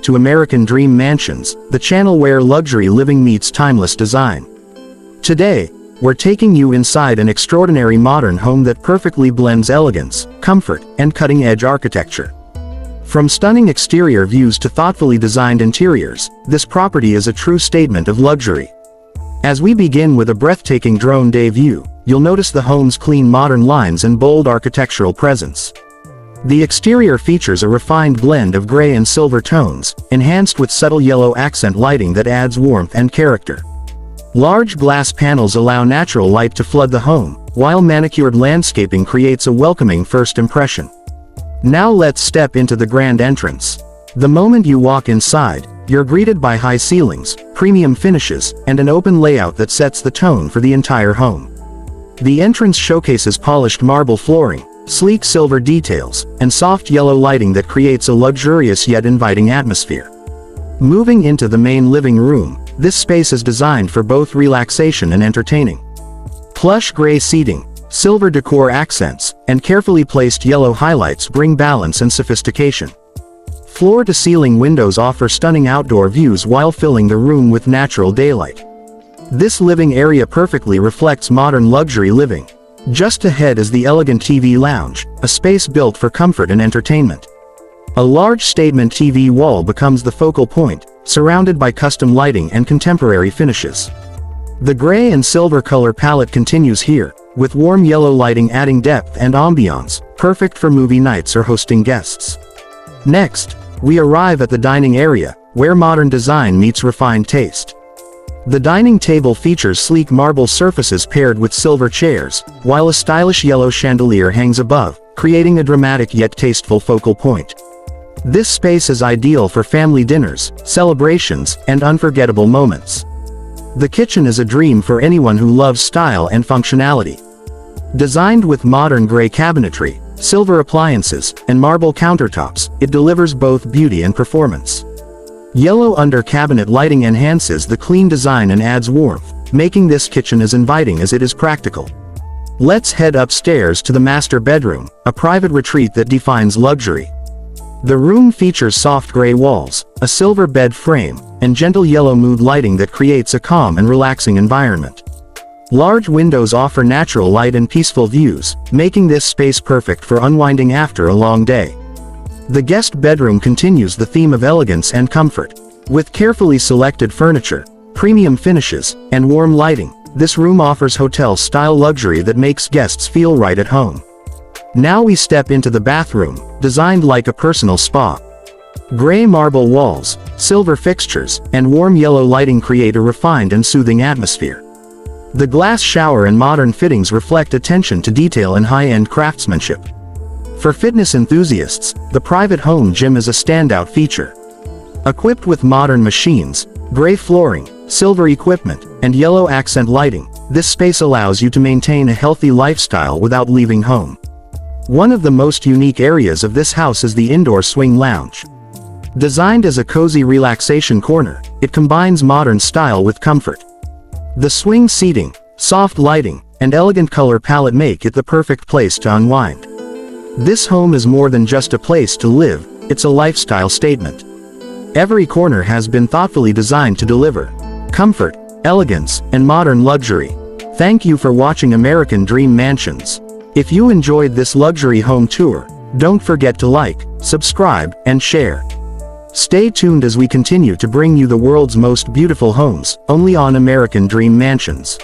to American Dream Mansions, the channel where luxury living meets timeless design. Today, we're taking you inside an extraordinary modern home that perfectly blends elegance, comfort, and cutting-edge architecture. From stunning exterior views to thoughtfully designed interiors, this property is a true statement of luxury. As we begin with a breathtaking drone day view, you'll notice the home's clean modern lines and bold architectural presence. The exterior features a refined blend of gray and silver tones, enhanced with subtle yellow accent lighting that adds warmth and character. Large glass panels allow natural light to flood the home, while manicured landscaping creates a welcoming first impression. Now let's step into the grand entrance. The moment you walk inside, you're greeted by high ceilings, premium finishes, and an open layout that sets the tone for the entire home. The entrance showcases polished marble flooring, sleek silver details, and soft yellow lighting that creates a luxurious yet inviting atmosphere. Moving into the main living room, this space is designed for both relaxation and entertaining. Plush gray seating, silver decor accents, and carefully placed yellow highlights bring balance and sophistication. Floor-to-ceiling windows offer stunning outdoor views while filling the room with natural daylight. This living area perfectly reflects modern luxury living. Just ahead is the elegant TV lounge, a space built for comfort and entertainment. A large statement TV wall becomes the focal point, surrounded by custom lighting and contemporary finishes. The gray and silver color palette continues here, with warm yellow lighting adding depth and ambiance, perfect for movie nights or hosting guests. Next, we arrive at the dining area, where modern design meets refined taste. The dining table features sleek marble surfaces paired with silver chairs, while a stylish yellow chandelier hangs above, creating a dramatic yet tasteful focal point. This space is ideal for family dinners, celebrations, and unforgettable moments. The kitchen is a dream for anyone who loves style and functionality. Designed with modern gray cabinetry, silver appliances, and marble countertops, it delivers both beauty and performance. Yellow under-cabinet lighting enhances the clean design and adds warmth, making this kitchen as inviting as it is practical. Let's head upstairs to the master bedroom, a private retreat that defines luxury. The room features soft gray walls, a silver bed frame, and gentle yellow mood lighting that creates a calm and relaxing environment. Large windows offer natural light and peaceful views, making this space perfect for unwinding after a long day. The guest bedroom continues the theme of elegance and comfort. With carefully selected furniture, premium finishes, and warm lighting, this room offers hotel-style luxury that makes guests feel right at home. Now we step into the bathroom, designed like a personal spa. Gray marble walls, silver fixtures, and warm yellow lighting create a refined and soothing atmosphere. The glass shower and modern fittings reflect attention to detail and high-end craftsmanship. For fitness enthusiasts, the private home gym is a standout feature. Equipped with modern machines, gray flooring, silver equipment, and yellow accent lighting, this space allows you to maintain a healthy lifestyle without leaving home. One of the most unique areas of this house is the indoor swing lounge. Designed as a cozy relaxation corner, it combines modern style with comfort. The swing seating, soft lighting, and elegant color palette make it the perfect place to unwind. This home is more than just a place to live, it's a lifestyle statement. Every corner has been thoughtfully designed to deliver comfort, elegance, and modern luxury. Thank you for watching American Dream Mansions. If you enjoyed this luxury home tour, don't forget to like, subscribe, and share. Stay tuned as we continue to bring you the world's most beautiful homes, only on American Dream Mansions.